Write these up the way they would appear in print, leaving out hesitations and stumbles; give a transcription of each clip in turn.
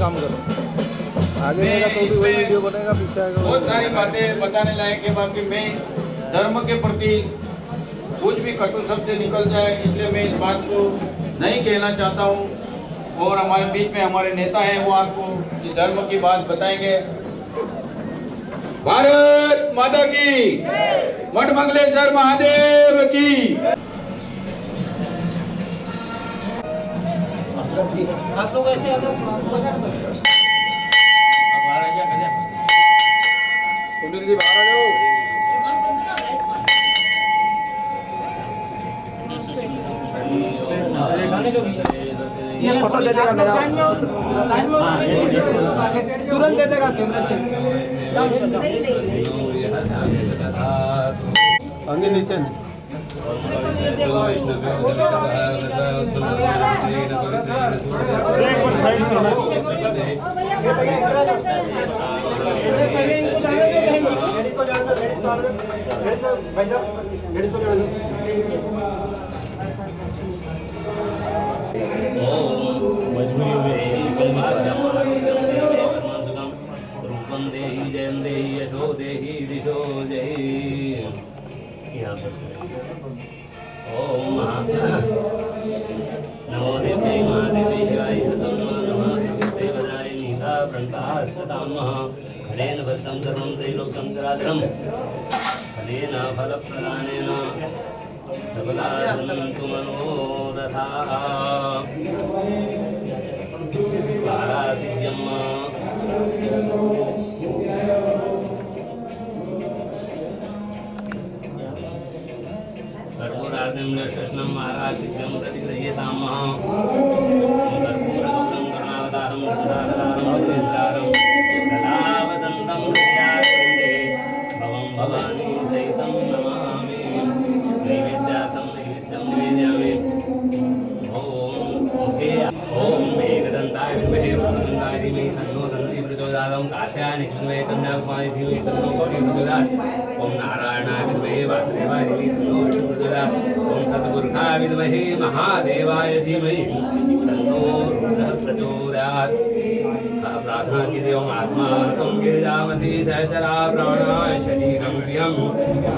काम करो। आगे जाएगा तो भी वही वीडियो बनेगा, पीछे आएगा बहुत सारी बातें बताने लायक है। बाकी मैं धर्म के प्रति कुछ भी कटु शब्द निकल जाए इसलिए मैं इस बात को नहीं कहना चाहता हूँ। और हमारे बीच में हमारे नेता हैं, वो आपको इस धर्म की बात बताएंगे। भारत माता की, मठमंगलेश्वर महादेव की। आप लोग ऐसे सुनील जी बाहर आ जाओ। ये फोटो दे देगा मेरा, तुरंत दे देगा कैमरे से। आगे नीचे मजबूरी में रूपम देहि जयम देहि यशो देहि दिशो जय। यहाँ पर ओम नमो देव्यै महादेव्यै शिवाय नमः देवराय नीता प्रणतास्ततामः फलेन भद्रं सर्वं त्रैलोक्यं चराचरं फलेन फलप्रदानेन सबला सन्तु मनोरथाः पारासिद्ध्यम् कर्पूरार्धं कृष्णं महारासिद्ध्यं प्रतिगृह्यतामः कर्पूरगौरं करुणावतारं कृष्णावतारं भगवेन्द्रारं कलावदन्तं हृदयारविन्दे भवं भवानी सहितं नमामि। नैवेद्यार्थं नैवेद्यं निवेदयामि। ओम एकदन्ताय विद्महे वक्रतुण्डाय धीमहि तन्नो दन्ति प्रचोदयात्। ओम कात्यायनाय विद्महे कन्याकुमारी धीमहि तन्नो गौरी प्रचोदयात्। ओम नारायणाय विद्महे वासुदेवाय धीमहि तन्नो विष्णु प्रचोदयात्। ओम तत्पुरुषाय विद्महे महादेवाय धीमहि तन्नो रुद्रः प्रचोदयात्। प्रार्थना कीजिए। ओम आत्मा तुम गिरिजावती सहचरा प्राणाय शरीरं प्रियं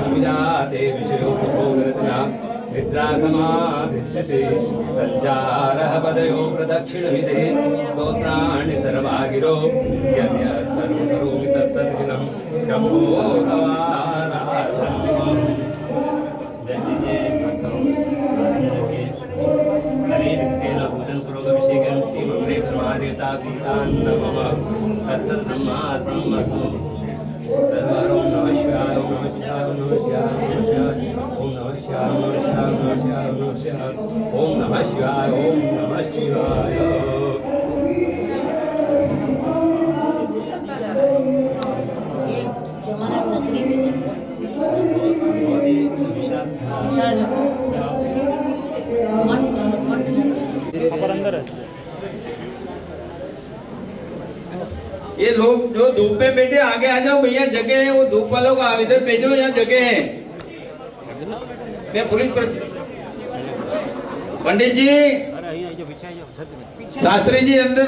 पूजा ते विषयोपभोगरत्ना निद्रासमाधिस्थिते तज्जारः पदयो प्रदक्षिणविधे स्तोत्राणि सर्वागिरो यद्यत्तरं करोमि तत्तद्दिनं शम्भो तवाराधनम्। हरे नित्येन पूजन पुरोगभिषेकं श्रीमङ्गले परमादेवता पीतान् नमः तत्तद्ब्रह्मार्पणमस्तु। तद्वारो नमः शिवाय ओम नमः शिवाय ओम नमः शिवाय ओम नमः शिवाय ओम नमः शिवाय ओम नमः शिवाय ओम नमः शिवाय। ये लोग जो धूप में बैठे आगे आ जाओ भैया, जगह है। वो धूप वालों का इधर भेजो, यहाँ जगह है। मैं पुलिस पर पंडित जी, शास्त्री जी अंदर।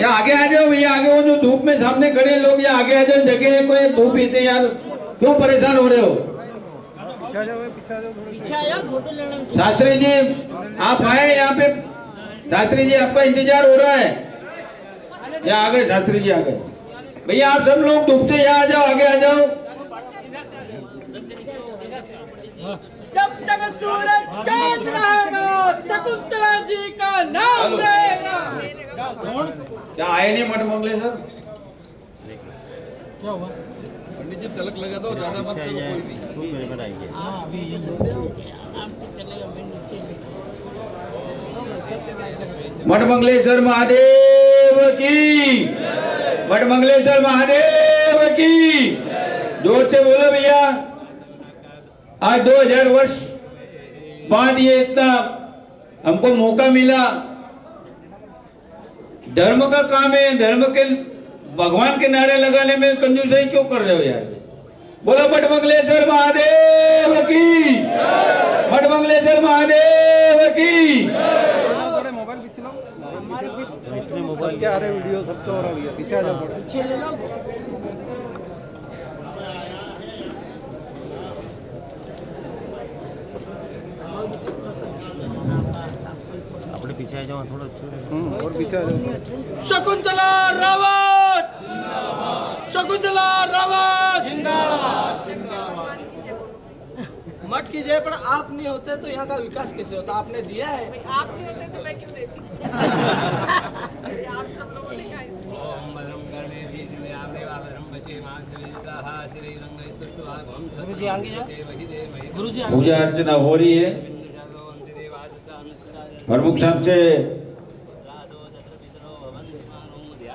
यहाँ आगे आ जाओ भैया, आगे वो जो धूप में सामने खड़े लोग, यहाँ आगे आ जाओ, जगह है। कोई धूप पीते यार, क्यों परेशान हो रहे हो? शास्त्री जी आप आए यहाँ पे। शास्त्री जी आपका इंतजार हो रहा है। यहाँ आ गए शास्त्री जी, आ गए भैया। आप सब लोग धूप से यहाँ आ जाओ, आगे आ जाओ। जब तक सूरज चांद रहेगा शकुंतला जी का नाम रहेगा। क्या आए नहीं मठमंगलेश्वर? क्या हुआ? पंडित जी तलक लगा दो, ज्यादा मत करो कोई भी। मठमंगलेश्वर महादेव की, मठमंगलेश्वर महादेव की। जोर से बोलो भैया। आज 2000 वर्ष बाद ये इतना हमको मौका मिला। धर्म का काम है, धर्म के भगवान के नारे लगाने में कंजूसाई क्यों कर रहे हो यार? बोलो मठमंगलेश्वर महादेव की, मठमंगलेश्वर महादेव की। थोड़े मोबाइल पीछे लो, जितने मोबाइल के आ रहे वीडियो सबको हो रहा है, पीछे आ जाओ थोड़ा। पीछे ले लो। अपने पीछे आ जाओ थोड़ा, और पीछे आ जाओ। शकुंतला रावत शकुंतला रावत जिंदाबाद। मठ की जय, पर आप नहीं होते तो यहाँ का विकास कैसे होता? आपने दिया है। आप नहीं होते तो मैं क्यों देती? आप सब लोगों ने कहा इसलिए। ओम भद्रं कर्णे भीष्मयामे वाभद्रं वशे मांसवेदिकाः श्रीरंगैस्तुष्टुवागं गुरुजी आगे जाओ। गुरुजी पूजा अर्चना हो रही है। प्रमुख साहब से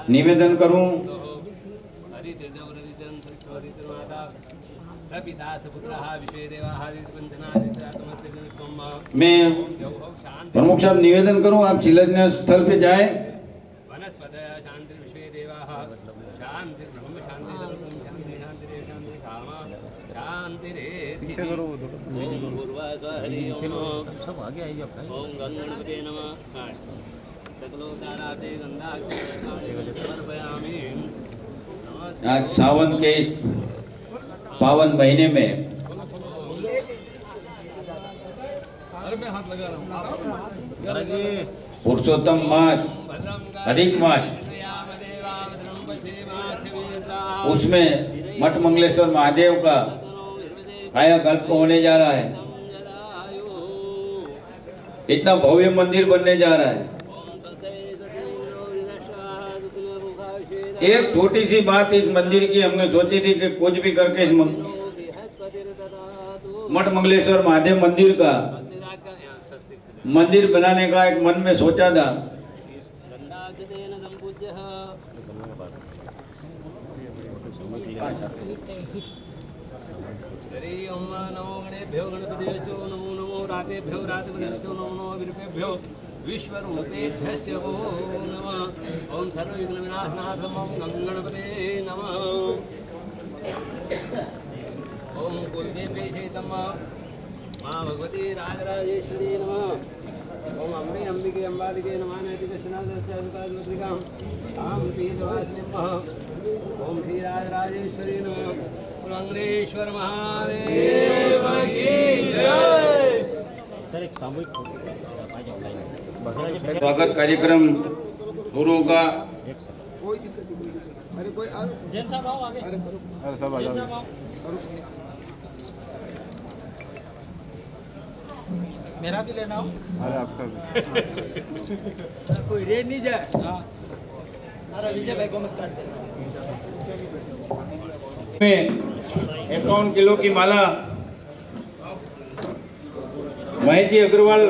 निवेदन करूं, मैं प्रमुख साहब निवेदन करूं, आप शिलान्यास स्थल पे जाएं। पीछे करो वो थोड़ा, सब आगे आइए आप। ओम गणपते नमः। सकलोदाराते गंधाक्षरयामि। आज सावन के इस पावन महीने में पुरुषोत्तम मास, अधिक मास, उसमें मठ मंगलेश्वर महादेव का कायाकल्प होने जा रहा है। इतना भव्य मंदिर बनने जा रहा है। एक छोटी सी बात इस मंदिर की हमने सोची थी कि कुछ भी करके इस मठ मंगलेश्वर महादेव मंदिर का मंदिर बनाने का एक मन में सोचा था। नमो गणेभ्यो गणपतिभ्यो नमो नमो रातेभ्यो रातपतिभ्यो नमो नमो विरूपेभ्यो विश्वरूपेभ्यश्च वो नमः। ओम सर्वविघ्नविनाशनार्थम ओम गणपते नमः। ओम कुलदेव्यै चैतम मां भगवती राजराजेश्वरी नमः। ओम अम्बे अंबिके अंबालिके नमः। नैतिकस्नादस्याम आम पीतवासिनी नमः। ओम श्री राजराजेश्वरी नमः। मंगलेश्वर महादेव की जय। स्वागत कार्यक्रम शुरू का। कोई दिक्कत नहीं। अरे कोई जैन साहब आओ आगे। अरे सब आ जाओ। मेरा भी लेना हो। अरे आपका भी। कोई रेट नहीं जाए। अरे विजय भाई को मत काट देना। 51 किलो की माला महेश जी अग्रवाल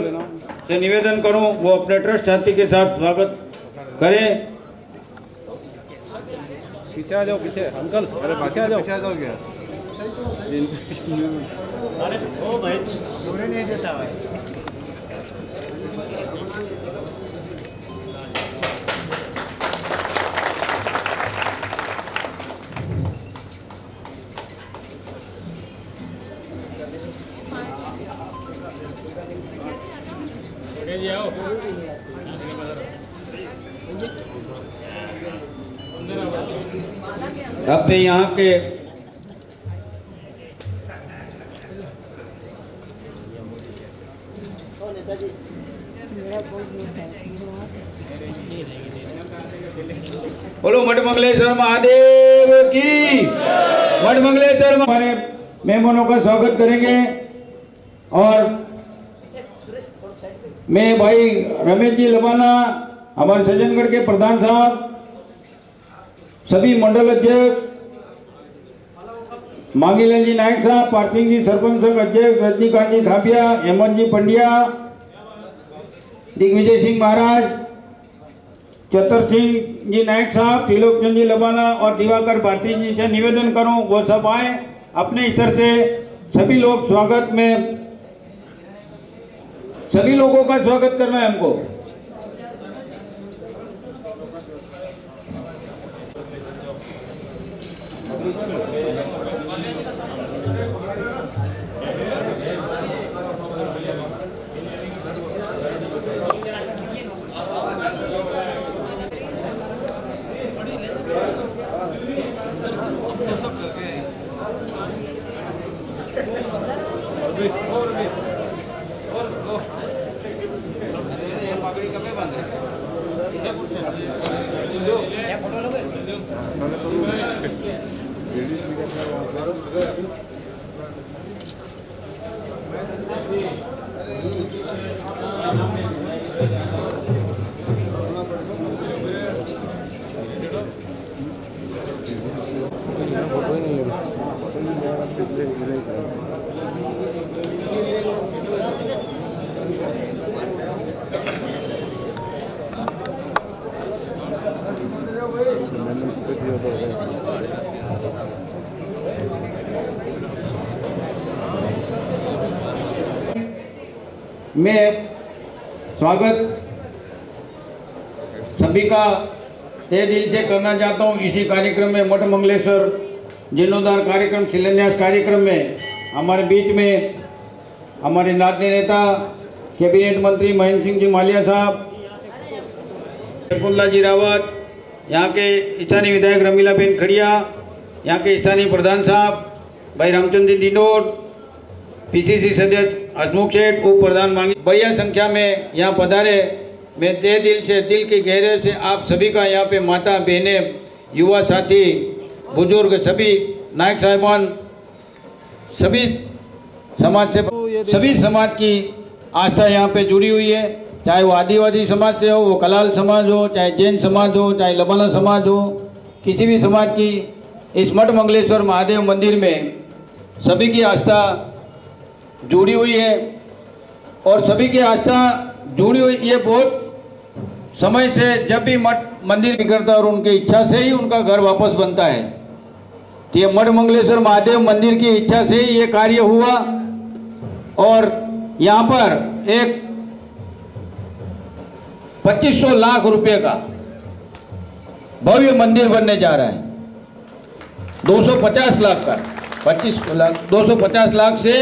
से निवेदन करूं वो अपने ट्रस्ट साथी के साथ स्वागत करें। पीछे आ जाओ, पीछे अंकल। अरे पीछे आ जाओ, पीछे आ जाओ क्या? अरे ओ भाई दूरी नहीं देता भाई। अब यहाँ के बोलो मठ मंगलेश्वर महादेव की, मठ मंगलेश्वर हमारे मेहमानों का स्वागत करेंगे। और मैं भाई रमेश जी लबाना, हमारे सज्जनगढ़ के प्रधान साहब, सभी मंडल अध्यक्ष, मांगीलाल जी नायक साहब, पार्थिव जी सरपंच संघ अध्यक्ष, रजनीकांत जी खाबिया, हेमंत जी पंड्या, दिग्विजय सिंह महाराज, चतर सिंह जी नायक साहब, त्रिलोकचंद जी लबाना और दिवाकर भारती जी से निवेदन करूं वो सब आए अपने स्तर से। सभी लोग स्वागत में, सभी लोगों का स्वागत करना है हमको। पगड़ी कब बंद है? मैं स्वागत सभी का तहे दिल से करना चाहता हूं। इसी कार्यक्रम में मठ मंगलेश्वर जीर्णोद्धार कार्यक्रम शिलान्यास कार्यक्रम में हमारे बीच में हमारे नाते नेता कैबिनेट मंत्री महेंद्र सिंह जी मालिया साहब, सैफुल्ला जी रावत, यहाँ के स्थानीय विधायक रमीलाबेन खड़िया, यहाँ के स्थानीय प्रधान साहब भाई रामचंद्र डिंडोर, पीसीसी सदस्य हसमुख शेठ, उप प्रधान मांगी, बढ़िया संख्या में यहाँ पधारे। मैं तहे दिल से, दिल के गहरे से आप सभी का यहाँ पे माता बहनें, युवा साथी, बुजुर्ग, सभी नायक साहिबान, सभी समाज से, सभी समाज की आस्था यहाँ पे जुड़ी हुई है। चाहे वो आदिवासी समाज से हो, वो कलाल समाज हो, चाहे जैन समाज हो, चाहे लबाना समाज हो, किसी भी समाज की इस मठ मंगलेश्वर महादेव मंदिर में सभी की आस्था जुड़ी हुई है। और सभी की आस्था जुड़ी हुई, ये बहुत समय से जब भी मठ मंदिर करता है और उनकी इच्छा से ही उनका घर वापस बनता है। तो ये मठ मंगलेश्वर महादेव मंदिर की इच्छा से ही ये कार्य हुआ और यहाँ पर एक 2500 लाख रुपए का भव्य मंदिर बनने जा रहा है। 250 लाख का, 25 लाख 250 लाख से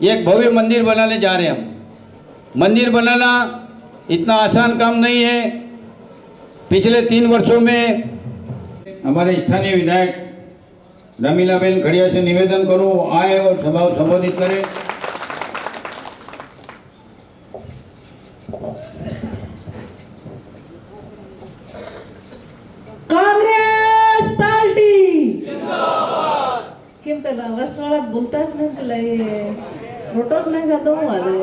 एक भव्य मंदिर बनाने जा रहे हैं हम। मंदिर बनाना इतना आसान काम नहीं है। पिछले 3 वर्षों में हमारे स्थानीय विधायक रमीलाबेन खड़िया से निवेदन करूं, आए और सभा को संबोधित करें। कांग्रेस पार्टी जिंदाबाद। केम पेला वसवाळात बोलताच नाही तुला हे फोटोच नाही का तो वाले।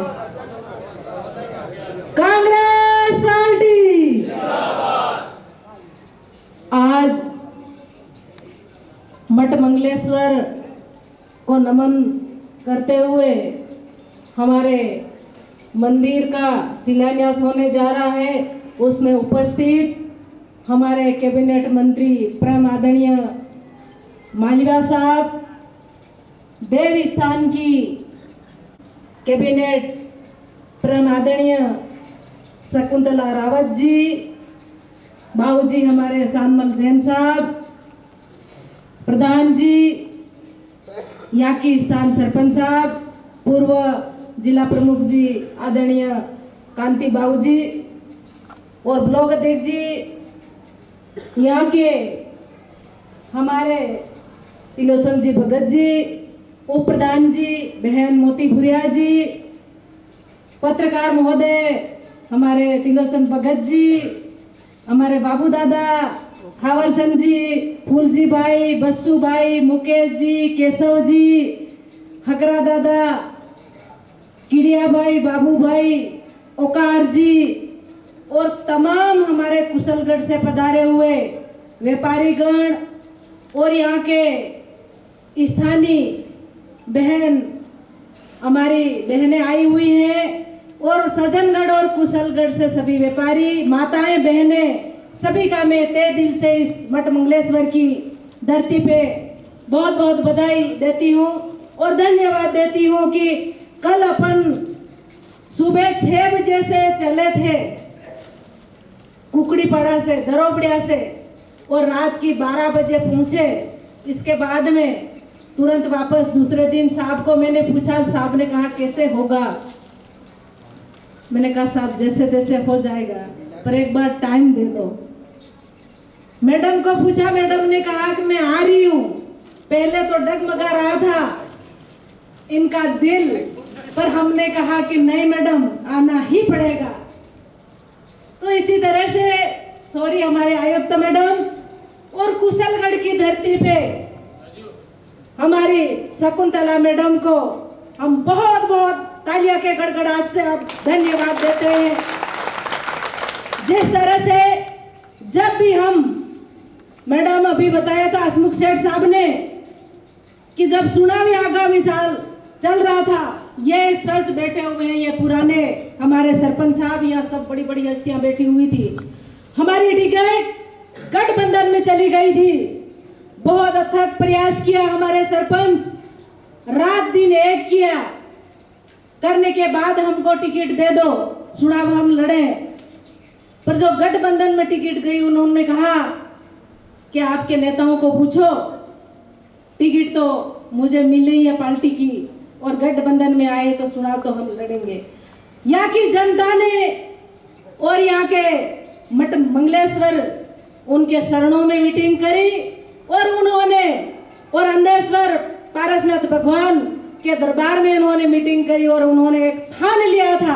कांग्रेस पार्टी जिंदाबाद। आज मठ मंगलेश्वर को नमन करते हुए हमारे मंदिर का शिलान्यास होने जा रहा है। उसमें उपस्थित हमारे कैबिनेट मंत्री परम आदरणीय मालविया साहब, देव स्थान की कैबिनेट परम आदरणीय शकुंतला रावत जी, बाबूजी हमारे शानमल जैन साहब, प्रधान जी, यहाँ की स्थान सरपंच साहब, पूर्व जिला प्रमुख जी आदरणीय कांति बाबू जी और ब्लॉक अध्यक्ष जी, यहाँ के हमारे तिलोचन जी भगत जी, उप प्रधान जी बहन मोती भुरिया जी, पत्रकार महोदय हमारे तिलोचन भगत जी, हमारे बाबू दादा खावरचंद जी, फूलजी भाई, बस्सू भाई, मुकेश जी, केशव जी, हकरा दादा, किड़िया भाई, बाबू भाई, ओकार जी और तमाम हमारे कुशलगढ़ से पधारे हुए व्यापारीगण और यहाँ के स्थानीय बहन, हमारी बहनें आई हुई हैं और सज्जनगढ़ और कुशलगढ़ से सभी व्यापारी, माताएं, बहनें, सभी का मैं तहे दिल से इस मठ मंगलेश्वर की धरती पे बहुत बहुत बधाई देती हूँ और धन्यवाद देती हूँ कि कल अपन सुबह 6 बजे से चले थे कुकड़ीपाड़ा से, दरोबड़िया से और रात की 12 बजे पहुँचे। इसके बाद में तुरंत वापस दूसरे दिन साहब को मैंने पूछा, साहब ने कहा कैसे होगा। मैंने कहा साहब जैसे तैसे हो जाएगा पर एक बार टाइम दे दो। मैडम को पूछा, मैडम ने कहा कि मैं आ रही हूँ। पहले तो डगमगा रहा था, इनका दिल, पर हमने कहा कि नहीं मैडम, आना ही पड़ेगा। तो इसी तरह से सॉरी हमारे आयुक्त मैडम और कुशलगढ़ की धरती पे हमारी शकुंतला मैडम को हम बहुत बहुत तालियां के गड़गड़ाहट से अब धन्यवाद देते हैं। जिस तरह से जब भी हम मैडम अभी बताया था हसमुख सेठ साहब ने कि जब चुनावी आगामी साल चल रहा था, ये सच बैठे हुए हैं, ये पुराने हमारे सरपंच साहब, यहाँ सब बड़ी बड़ी हस्तियां बैठी हुई थी। हमारी टिकट गठबंधन में चली गई थी। बहुत अथक प्रयास किया हमारे सरपंच, रात दिन एक किया, करने के बाद हमको टिकट दे दो, चुनाव हम लड़े। पर जो गठबंधन में टिकट गई, उन्होंने कहा कि आपके नेताओं को पूछो, टिकट तो मुझे मिली है पार्टी की, और गठबंधन में आए तो चुनाव तो हम लड़ेंगे। यहाँ की जनता ने और यहाँ के मठ मंगलेश्वर उनके शरणों में मीटिंग करी, और उन्होंने और अंधेश्वर पारसनाथ भगवान के दरबार में उन्होंने मीटिंग करी, और उन्होंने एक ठान लिया था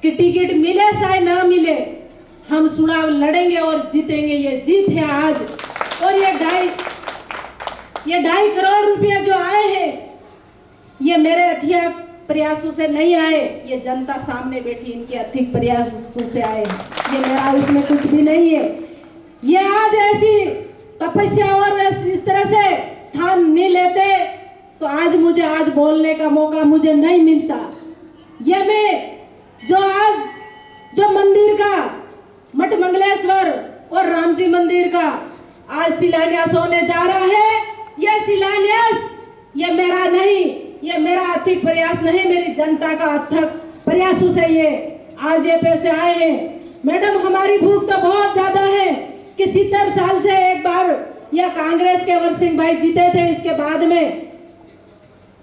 कि टिकट मिले चाहे ना मिले, हम चुनाव लड़ेंगे और जीतेंगे। ये जीत है आज। और ये 2.5 करोड़ रुपया जो आए हैं, ये मेरे अथक प्रयासों से नहीं आए, ये जनता सामने बैठी इनके आर्थिक प्रयासों से आए। ये मेरा इसमें कुछ भी नहीं है। ये आज ऐसी तपस्या और इस तरह से ठान नहीं लेते तो आज मुझे आज बोलने का मौका मुझे नहीं मिलता। ये मैं जो मंदिर का मठ मंगलेश्वर और राम जी मंदिर का आज शिलान्यास होने जा रहा है, ये शिलान्यास ये मेरा नहीं, ये मेरा आर्थिक प्रयास नहीं, मेरी जनता का अथक प्रयासों से ये आज ये पैसे आए हैं। मैडम हमारी भूख तो बहुत ज्यादा है कि 70 साल से एक बार या कांग्रेस के अमर सिंह भाई जीते थे, इसके बाद में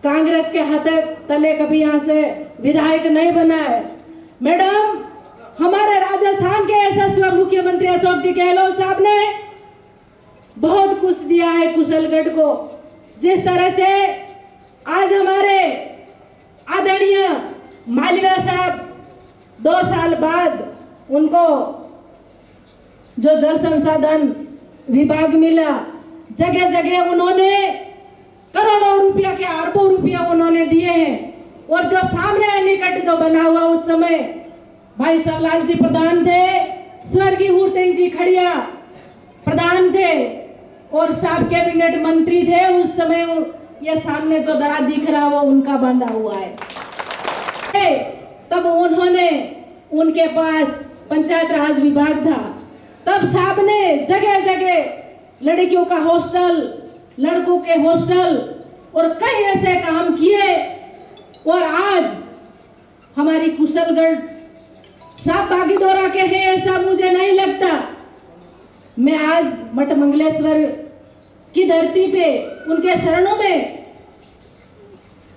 कांग्रेस के हाथ तले कभी यहाँ से विधायक नहीं बना है। मैडम हमारे राजस्थान के यशस्वी मुख्यमंत्री अशोक जी गहलोत साहब ने बहुत कुछ दिया है कुशलगढ़ को। जिस तरह से आज हमारे आदरणीय मालवीय साहब 2 साल बाद उनको जो जल संसाधन विभाग मिला, जगह जगह उन्होंने करोड़ों रुपया के अरबों रुपया उन्होंने दिए हैं। और जो सामने निकट जो बना हुआ उस समय भाई सरलाल जी प्रधान थे, स्वर्गीय हुरतेंग जी खड़िया प्रधान थे और साहब कैबिनेट मंत्री थे उस समय। ये सामने जो दरा दिख रहा वो उनका बंधा हुआ है। तब उन्होंने उनके पास पंचायत राज विभाग था, तब साहब ने जगह जगह लड़कियों का हॉस्टल, लड़कों के हॉस्टल और कई ऐसे काम किए। और आज हमारी कुशलगढ़ साहब भागीदौरा के हैं ऐसा मुझे नहीं लगता। मैं आज मठ मंगलेश्वर की धरती पे उनके शरणों में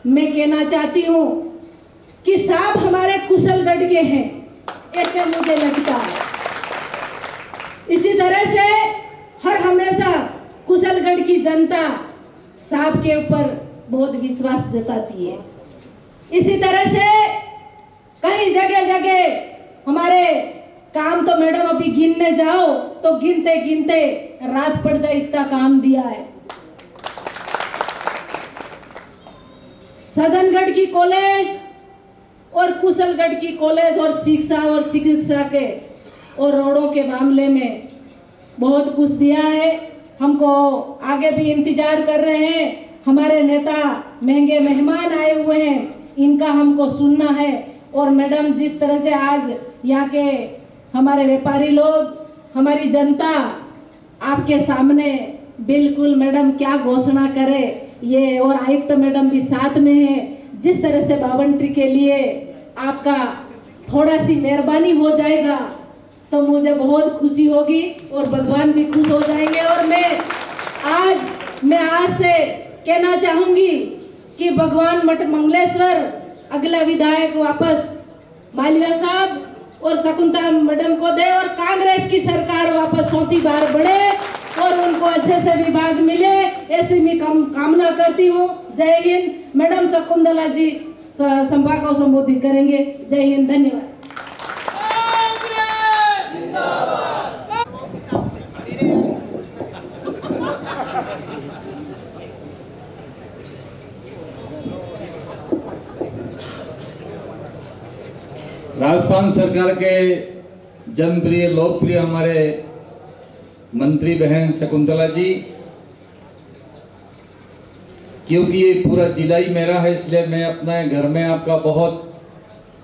मैं कहना चाहती हूँ कि साहब हमारे कुशलगढ़ के हैं, ऐसे मुझे लगता है। इसी तरह से हर हमेशा कुशलगढ़ की जनता साहब के ऊपर बहुत विश्वास जताती है। इसी तरह से कई जगह जगह हमारे काम तो मैडम अभी गिनने जाओ तो गिनते गिनते रात पड़ जाए, इतना काम दिया है। सजनगढ़ की कॉलेज और कुशलगढ़ की कॉलेज और शिक्षा के और रोडों के मामले में बहुत कुछ दिया है। हमको आगे भी इंतजार कर रहे हैं। हमारे नेता महंगे मेहमान आए हुए हैं, इनका हमको सुनना है। और मैडम जिस तरह से आज यहाँ के हमारे व्यापारी लोग, हमारी जनता आपके सामने बिल्कुल मैडम क्या घोषणा करे ये, और आयुक्त मैडम भी साथ में है। जिस तरह से 52 के लिए आपका थोड़ा सी मेहरबानी हो जाएगा तो मुझे बहुत खुशी होगी और भगवान भी खुश हो जाएंगे। और मैं आज से कहना चाहूंगी कि भगवान मठ मंगलेश्वर अगला विधायक वापस मालवीय साहब और शकुंतला मैडम को दे और कांग्रेस की सरकार वापस 4थी बार बढ़े और उनको अच्छे से विभाग मिले, ऐसी मैं कामना करती हूँ। जय हिंद। मैडम शकुंतला जी सभा को संबोधित करेंगे। जय हिंद, धन्यवाद। राजस्थान सरकार के जनप्रिय लोकप्रिय हमारे मंत्री बहन शकुंतला जी, क्योंकि ये पूरा जिला ही मेरा है इसलिए मैं अपने घर में आपका बहुत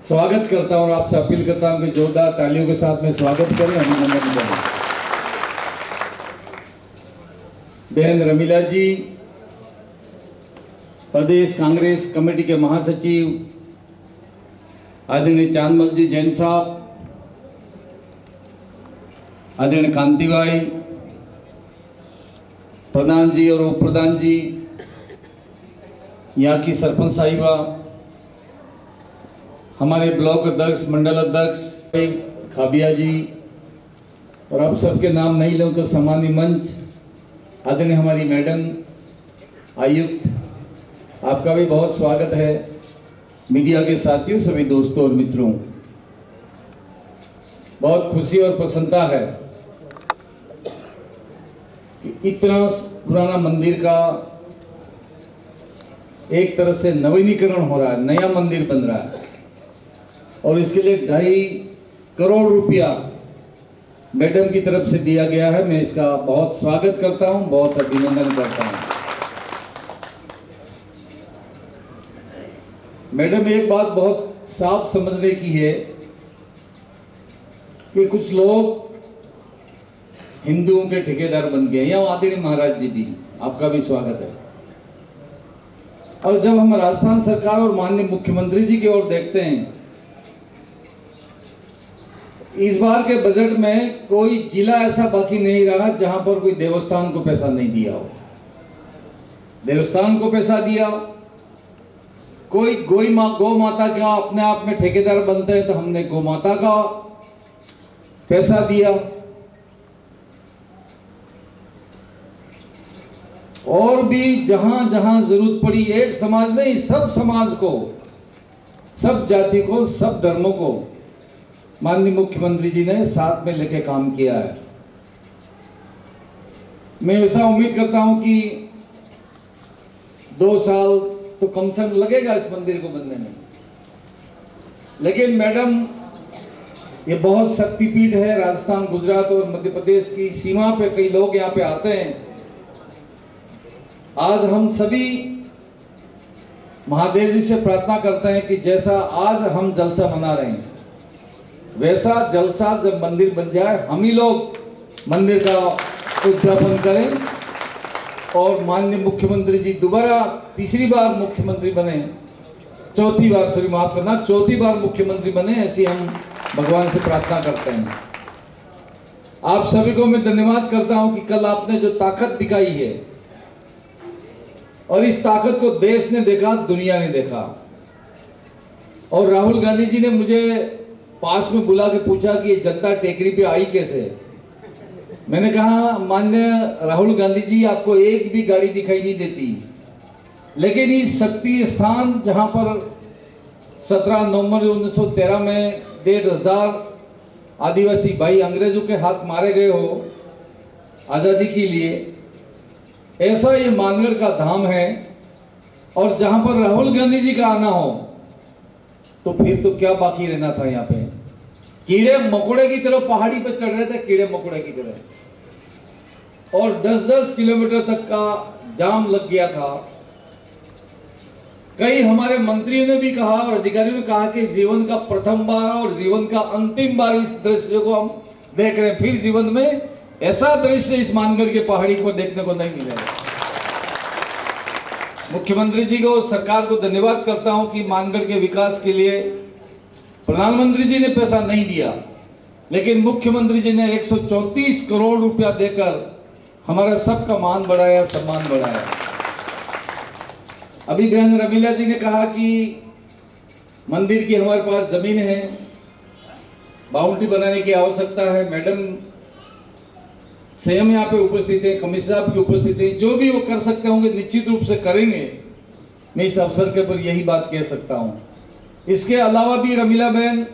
स्वागत करता हूं और आपसे अपील करता हूं कि जोरदार तालियों के साथ में स्वागत करें, अभिनंदन करें। बहन रमीला जी, प्रदेश कांग्रेस कमेटी के महासचिव आदरणीय चांदमल जी जैन साहब, आदरणीय कांति भाई, प्रधान जी और उप प्रधान जी, यहाँ की सरपंच साहिबा, हमारे ब्लॉक अध्यक्ष, मंडल अध्यक्ष खाबिया जी, और आप सबके नाम नहीं लूँ तो सामान्य मंच, आदरणीय हमारी मैडम आयुक्त, आपका भी बहुत स्वागत है। मीडिया के साथियों, सभी दोस्तों और मित्रों, बहुत खुशी और प्रसन्नता है कि इतना पुराना मंदिर का एक तरह से नवीनीकरण हो रहा है, नया मंदिर बन रहा है और इसके लिए 2.5 करोड़ रुपया मैडम की तरफ से दिया गया है। मैं इसका बहुत स्वागत करता हूं, बहुत अभिनंदन करता हूं। मैडम, एक बात बहुत साफ समझने की है कि कुछ लोग हिंदुओं के ठेकेदार बन गए, या आदरणीय महाराज जी भी, आपका भी स्वागत है। और जब हम राजस्थान सरकार और माननीय मुख्यमंत्री जी की ओर देखते हैं, इस बार के बजट में कोई जिला ऐसा बाकी नहीं रहा जहां पर कोई देवस्थान को पैसा नहीं दिया हो। देवस्थान को पैसा दिया, कोई गौ माता का अपने आप में ठेकेदार बनते हैं तो हमने गौ माता का पैसा दिया, और भी जहां जहां जरूरत पड़ी, एक समाज नहीं सब समाज को, सब जाति को, सब धर्मों को माननीय मुख्यमंत्री जी ने साथ में लेके काम किया है। मैं ऐसा उम्मीद करता हूं कि 2 साल तो कम से कम लगेगा इस मंदिर को बनने में, लेकिन मैडम ये बहुत शक्तिपीठ है। राजस्थान, गुजरात और मध्य प्रदेश की सीमा पे कई लोग यहाँ पे आते हैं। आज हम सभी महादेव जी से प्रार्थना करते हैं कि जैसा आज हम जलसा मना रहे हैं, वैसा जलसा जब मंदिर बन जाए हम ही लोग मंदिर का उद्यापन करें और माननीय मुख्यमंत्री जी दोबारा तीसरी बार मुख्यमंत्री बने, चौथी बार, सॉरी माफ करना, चौथी बार मुख्यमंत्री बने, ऐसी हम भगवान से प्रार्थना करते हैं। आप सभी को मैं धन्यवाद करता हूं कि कल आपने जो ताकत दिखाई है, और इस ताकत को देश ने देखा, दुनिया ने देखा। और राहुल गांधी जी ने मुझे पास में बुला के पूछा कि ये जनता टेकरी पे आई कैसे। मैंने कहा, माननीय राहुल गांधी जी, आपको एक भी गाड़ी दिखाई नहीं देती, लेकिन इस शक्ति स्थान जहां पर 17 नवंबर 1913 में 1,500 आदिवासी भाई अंग्रेजों के हाथ मारे गए हो आज़ादी के लिए, ऐसा ये मानगढ़ का धाम है। और जहां पर राहुल गांधी जी का आना हो तो फिर तो क्या बाकी रहना था। यहाँ पे कीड़े मकोड़े की तरह पहाड़ी पे चढ़ रहे थे, कीड़े मकोड़े की तरह, और 10-10 किलोमीटर तक का जाम लग गया था। कई हमारे मंत्रियों ने भी कहा और अधिकारियों ने कहा कि जीवन का प्रथम बार और जीवन का अंतिम बार इस दृश्य को हम देख रहे हैं, फिर जीवन में ऐसा दृश्य इस मानगढ़ की पहाड़ी को देखने को नहीं मिलेगा। मुख्यमंत्री जी को, सरकार को धन्यवाद करता हूं कि मानगढ़ के विकास के लिए प्रधानमंत्री जी ने पैसा नहीं दिया, लेकिन मुख्यमंत्री जी ने 134 करोड़ रुपया देकर हमारा सबका मान बढ़ाया, सम्मान बढ़ाया। अभी बहन रमीला जी ने कहा कि मंदिर की हमारे पास जमीन है, बाउंड्री बनाने की आवश्यकता है। मैडम सीएम यहाँ पे उपस्थित है, कमिश्नर साहब की उपस्थित है, जो भी वो कर सकते होंगे निश्चित रूप से करेंगे। मैं इस अवसर के ऊपर यही बात कह सकता हूँ। इसके अलावा भी रमीला बहन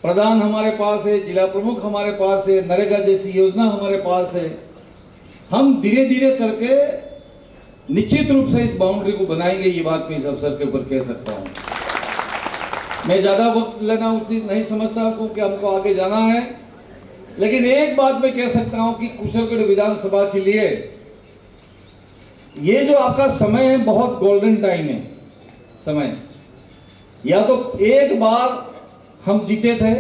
प्रधान हमारे पास है, जिला प्रमुख हमारे पास है, नरेगा जैसी योजना हमारे पास है। हम धीरे धीरे करके निश्चित रूप से इस बाउंड्री को बनाएंगे, ये बात मैं इस अवसर के ऊपर कह सकता हूँ। मैं ज्यादा वक्त लेना उचित नहीं समझता क्योंकि हमको आगे जाना है, लेकिन एक बात मैं कह सकता हूं कि कुशलगढ़ विधानसभा के लिए ये जो आपका समय है बहुत गोल्डन टाइम है समय। या तो एक बार हम जीते थे,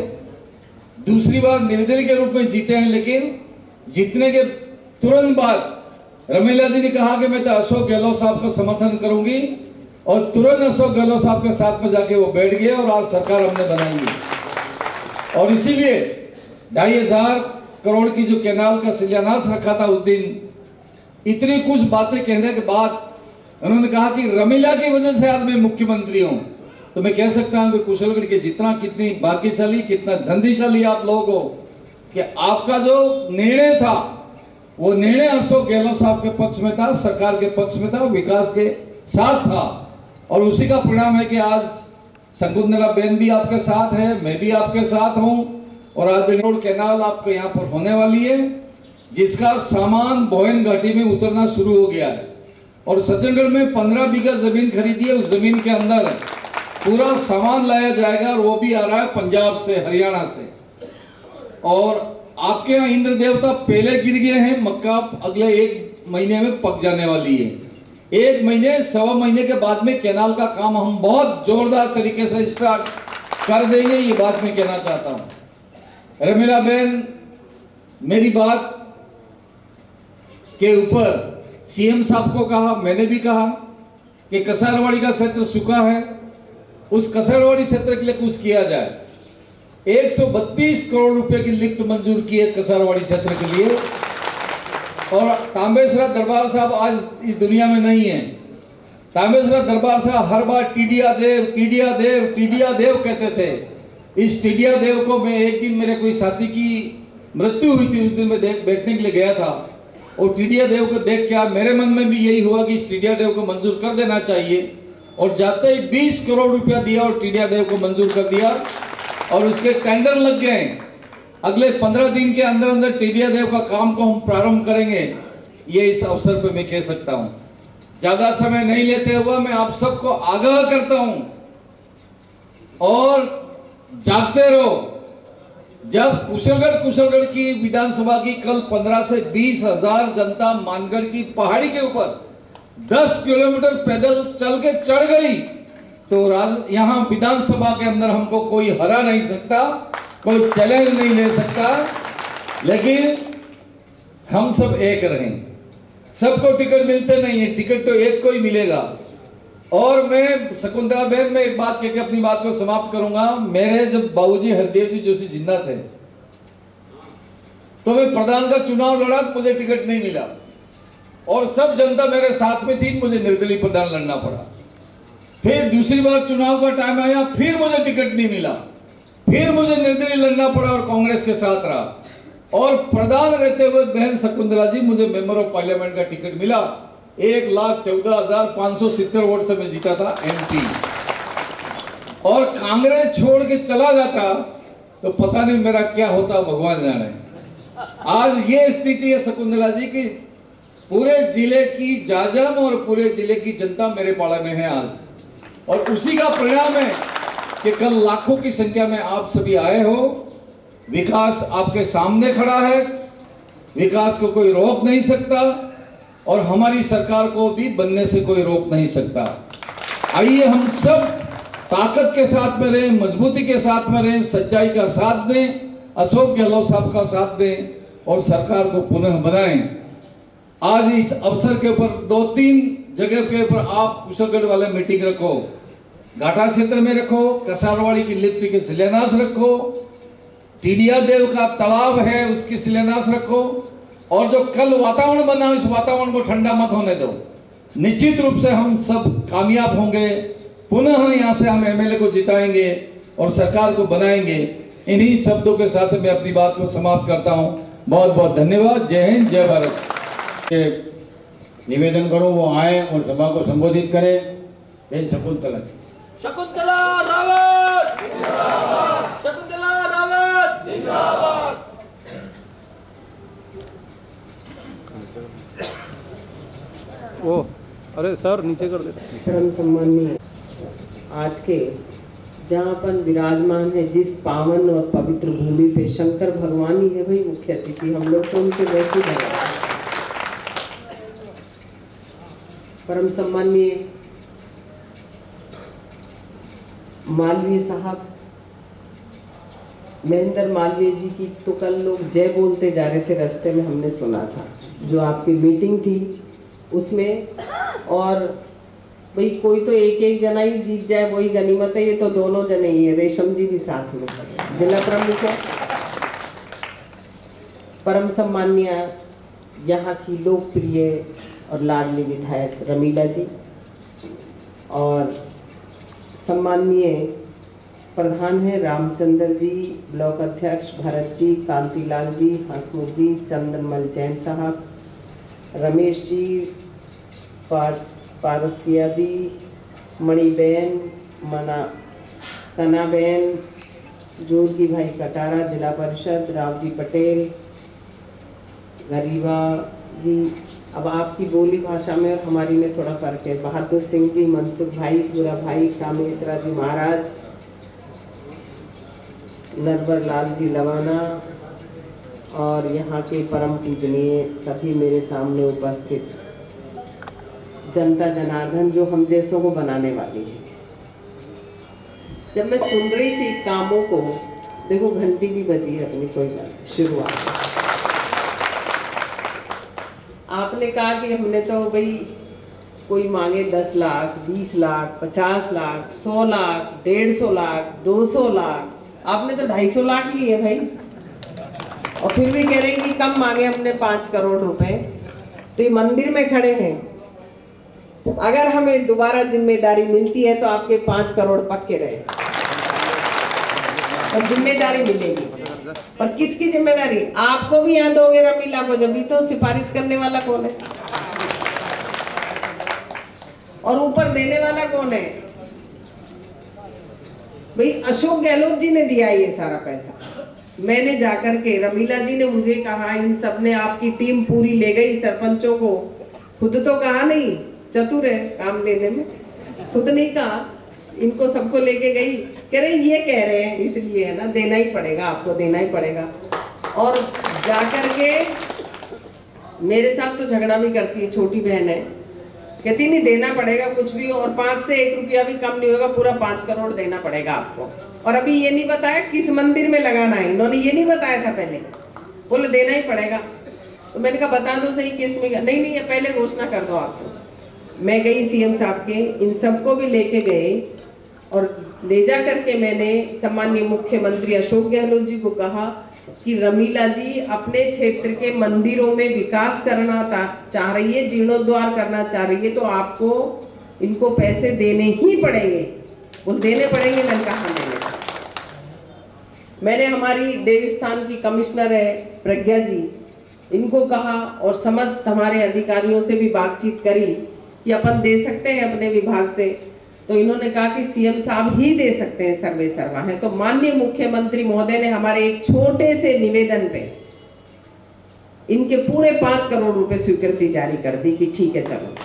दूसरी बार निर्दलीय के रूप में जीते हैं, लेकिन जीतने के तुरंत बाद रमीला जी ने कहा कि मैं तो अशोक गहलोत साहब का समर्थन करूंगी और तुरंत अशोक गहलोत साहब के साथ में जाके वो बैठ गए और आज सरकार हमने बनाई। और इसीलिए 2500 करोड़ की जो कैनाल का शिलान्यास रखा था उस दिन, इतनी कुछ बातें कहने के बाद उन्होंने कहा कि रमीला की वजह से आज मैं मुख्यमंत्री हूं। तो मैं कह सकता हूं कि कुशलगढ़ के जितना कितनी भाग्यशाली, कितना धंधीशाली आप लोग हो कि आपका जो निर्णय था वो निर्णय अशोक गहलोत साहब के पक्ष में था, सरकार के पक्ष में था, विकास के साथ था। और उसी का परिणाम है कि आज शकुंतला बेन भी आपके साथ है, मैं भी आपके साथ हूं और आज रोड कैनाल आपके यहाँ पर होने वाली है, जिसका सामान बोयन घाटी में उतरना शुरू हो गया है। और सज्जनगढ़ में 15 बीघा जमीन खरीदी है, उस जमीन के अंदर पूरा सामान लाया जाएगा और वो भी आ रहा है पंजाब से, हरियाणा से। और आपके यहाँ इंद्र देवता पहले गिर गए हैं, मक्का अगले 1 महीने में पक जाने वाली है। 1 महीने 1.25 महीने के बाद में कैनाल का काम हम बहुत जोरदार तरीके से स्टार्ट कर देंगे, ये बात मैं कहना चाहता हूं। रमीला बहन मेरी बात के ऊपर सीएम साहब को कहा, मैंने भी कहा कि कसारवाड़ी का क्षेत्र सूखा है, उस कसारवाड़ी क्षेत्र के लिए कुछ किया जाए। 132 करोड़ रुपए की लिफ्ट मंजूर की है कसारवाड़ी क्षेत्र के लिए। और तांबेसरा दरबार साहब आज इस दुनिया में नहीं है। तांबेसरा दरबार साहब हर बार टीडिया देव टीडिया देव टीडिया देव कहते थे। इस टीडिया देव को मैं एक दिन, मेरे कोई साथी की मृत्यु हुई थी, उस दिन मैं बैठने के लिए गया था और टीडिया देव को देख के मेरे मन में भी यही हुआ कि इस टीडिया देव को मंजूर कर देना चाहिए। और जाते ही 20 करोड़ रुपया दिया और टीडिया देव को मंजूर कर दिया और उसके टेंडर लग गए। अगले 15 दिन के अंदर अंदर टीडिया देव का काम को हम प्रारंभ करेंगे, ये इस अवसर पे मैं कह सकता हूं। ज्यादा समय नहीं लेते हुए मैं आप सबको आगाह करता हूं और जागते रहो। जब कुशलगढ़ की विधानसभा की कल 15 से 20 हजार जनता मानगढ़ की पहाड़ी के ऊपर 10 किलोमीटर पैदल चल के चढ़ गई, तो यहाँ विधानसभा के अंदर हमको कोई हरा नहीं सकता, कोई चैलेंज नहीं ले सकता। लेकिन हम सब एक रहें, सबको टिकट मिलते नहीं है, टिकट तो एक को ही मिलेगा। और मैं शकुंतला बहन में एक बात कहकर अपनी बात को समाप्त करूंगा। मेरे जब बाबूजी हरदेव जी जोशी जिंदा थे तो मैं प्रधान का चुनाव लड़ा, मुझे टिकट नहीं मिला और सब जनता मेरे साथ में थी, मुझे निर्दलीय प्रधान लड़ना पड़ा। फिर दूसरी बार चुनाव का टाइम आया, फिर मुझे टिकट नहीं मिला, फिर मुझे निर्दलीय लड़ना पड़ा और कांग्रेस के साथ रहा। और प्रधान रहते हुए बहन शकुंतला जी, मुझे मेंबर ऑफ पार्लियामेंट का टिकट मिला। 1,14,570 वोट से मैं जीता था एमपी। और कांग्रेस छोड़ के चला जाता तो पता नहीं मेरा क्या होता, भगवान जाने। आज ये स्थिति है शकुंतला जी की, पूरे जिले की जाजम और पूरे जिले की जनता मेरे पाला में है आज। और उसी का परिणाम है कि कल लाखों की संख्या में आप सभी आए हो। विकास आपके सामने खड़ा है, विकास को कोई रोक नहीं सकता और हमारी सरकार को भी बनने से कोई रोक नहीं सकता। आइए हम सब ताकत के साथ में रहें, मजबूती के साथ में रहें, सच्चाई का साथ दें, अशोक गहलोत साहब का साथ दें और सरकार को पुनः बनाएं। आज इस अवसर के ऊपर 2-3 जगह के ऊपर आप कुशलगढ़ वाले मीटिंग रखो, घाटा क्षेत्र में रखो, कसारवाड़ी की लिफ्ट के शिलान्यास रखो, टीडिया देव का तालाब है उसकी शिलान्यास रखो और जो कल वातावरण बना इस वातावरण को ठंडा मत होने दो। निश्चित रूप से हम सब कामयाब होंगे, पुनः यहाँ से हम एमएलए को जिताएंगे और सरकार को बनाएंगे। इन्हीं शब्दों के साथ मैं अपनी बात को समाप्त करता हूँ। बहुत बहुत धन्यवाद। जय हिंद, जय भारत। निवेदन करूं वो आए और सभा को संबोधित करें। जय शकुंतला। शकुंतला रावत जिंदाबाद, शकुंतला रावत जिंदाबाद। ओ अरे सर नीचे कर देते। परम सम्माननीय आज के जहाँ अपन विराजमान है, जिस पावन और पवित्र भूमि पे शंकर भगवान ही है भाई मुख्य अतिथि, हम लोग तो उनके वैसे ही हैं। परम सम्माननीय मालवीय साहब, महेंद्र मालवीय जी की तो कल लोग जय बोलते जा रहे थे, रास्ते में हमने सुना था जो आपकी मीटिंग थी उसमें। और भाई कोई तो एक जना ही जीत जाए वही गनीमत है, ये तो दोनों जने ही है, रेशम जी भी साथ में जिला प्रमुख है। परम सम्माननीय यहाँ की लोकप्रिय और लाडली विधायक रमीला जी, और सम्माननीय प्रधान है रामचंद्र जी, ब्लॉक अध्यक्ष भरत जी, कांतिलाल जी, हंसमुख जी, चंद्रमल जैन साहब, रमेश जी, पारसिया जी, मणिबेन, कनाबेन, जोरगी भाई कटारा, जिला परिषद, रावजी पटेल, गरीबा जी। अब आपकी बोली भाषा में और हमारी में थोड़ा फर्क है। बहादुर सिंह जी, मनसुख भाई, पूरा भाई, कामेश्वरा जी महाराज, नरवर लाल जी लवाना, और यहाँ के परम पूजनीय सभी मेरे सामने उपस्थित जनता जनार्दन जो हम जैसों को बनाने वाली है। जब मैं सुन रही थी कामों को, देखो घंटी भी बजी है अपनी, कोई बात शुरुआत। आपने कहा कि हमने तो भाई कोई मांगे 10 लाख, 20 लाख, 50 लाख, 100 लाख, 150 लाख, 200 लाख, आपने तो 250 लाख लिए भाई, और फिर भी कह रहे हैं कि कम मांगे हमने 5 करोड़ रुपए। तो ये मंदिर में खड़े हैं, अगर हमें दोबारा जिम्मेदारी मिलती है तो आपके 5 करोड़ पक्के रहे, और जिम्मेदारी मिलेगी। और किसकी जिम्मेदारी? आपको भी यहाँ दोगे रमीला को, जब भी तो सिफारिश करने वाला कौन है और ऊपर देने वाला कौन है? भाई अशोक गहलोत जी ने दिया ये सारा पैसा। मैंने जाकर के, रमीला जी ने मुझे कहा, इन सब ने आपकी टीम पूरी ले गई सरपंचों को, खुद तो कहा नहीं, चतुर है काम लेने में, खुद नहीं कहा, इनको सबको लेके गई, कह रहे ये कह रहे हैं इसलिए है ना, देना ही पड़ेगा, आपको देना ही पड़ेगा। और जाकर के मेरे साथ तो झगड़ा भी करती है, छोटी बहन है, कहती नहीं देना पड़ेगा कुछ भी, और 5 से 1 रुपया भी कम नहीं होगा, पूरा 5 करोड़ देना पड़ेगा आपको। और अभी ये नहीं बताया किस मंदिर में लगाना है, इन्होंने ये नहीं बताया था पहले, बोले देना ही पड़ेगा। तो मैंने कहा बता दो सही किस में, नहीं नहीं ये पहले घोषणा कर दो आपको। मैं गई सीएम साहब के, इन सबको भी लेके गए, और ले जा करके मैंने सम्माननीय मुख्यमंत्री अशोक गहलोत जी को कहा कि रमीला जी अपने क्षेत्र के मंदिरों में विकास करना चाह रही है, जीर्णोद्धार करना चाह रही है, तो आपको इनको पैसे देने ही पड़ेंगे। वो देने पड़ेंगे, मैंने कहा मैंने हमारी देवस्थान की कमिश्नर है प्रज्ञा जी, इनको कहा, और समस्त हमारे अधिकारियों से भी बातचीत करी कि अपन दे सकते हैं अपने विभाग से। तो इन्होंने कहा कि सीएम साहब ही दे सकते हैं, सर्वे सर्वा है। तो माननीय मुख्यमंत्री महोदय ने हमारे एक छोटे से निवेदन पे इनके पूरे 5 करोड़ रुपए स्वीकृति जारी कर दी कि ठीक है चलो।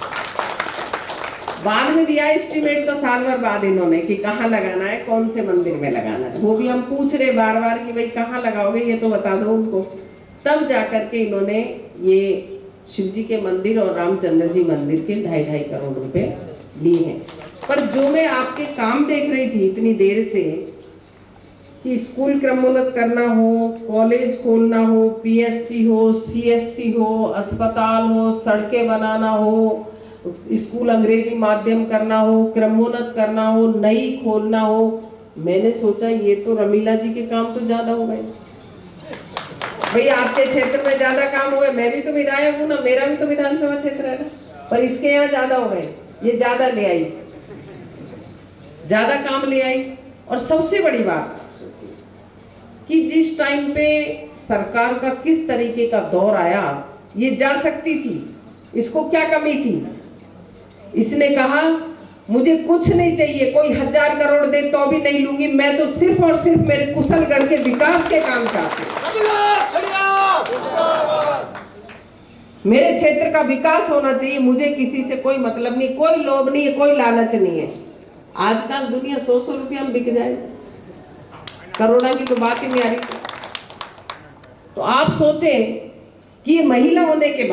बाद में दिया एस्टीमेट तो साल भर बाद इन्होंने कि कहाँ लगाना है, कौन से मंदिर में लगाना है, वो भी हम पूछ रहे बार बार कि भाई कहाँ लगाओगे, ये तो बता दो उनको। तब जाकर के इन्होंने ये शिव जी के मंदिर और रामचंद्र जी मंदिर के 2.5 करोड़ रुपए लिए हैं। पर जो मैं आपके काम देख रही थी इतनी देर से, कि स्कूल क्रमोन्नत करना हो, कॉलेज खोलना हो, पीएससी हो, सीएससी हो, अस्पताल हो, सड़कें बनाना हो, स्कूल अंग्रेजी माध्यम करना हो, क्रमोन्नत करना हो, नई खोलना हो, मैंने सोचा ये तो रमीला जी के काम तो ज्यादा हो गए भाई। आपके क्षेत्र में ज्यादा काम हो गए, मैं भी तो विधायक हूँ ना, मेरा भी तो विधानसभा क्षेत्र है ना, पर इसके यहाँ ज्यादा हो गए, ये ज्यादा ले आई, ज्यादा काम ले आई। और सबसे बड़ी बात कि जिस टाइम पे सरकार का किस तरीके का दौर आया, ये जा सकती थी, इसको क्या कमी थी। इसने कहा मुझे कुछ नहीं चाहिए, कोई 1000 करोड़ दे तो भी नहीं लूंगी, मैं तो सिर्फ और सिर्फ मेरे कुशलगढ़ के विकास के काम चाहती हूँ, मेरे क्षेत्र का विकास होना चाहिए, मुझे किसी से कोई मतलब नहीं, कोई लोभ नहीं है, कोई लालच नहीं है। आजकल दुनिया 100-100 रुपया में बिक जाए, करोड़ों की तो बात ही नहीं आ रही। तो आप सोचें कि ये महिला होने के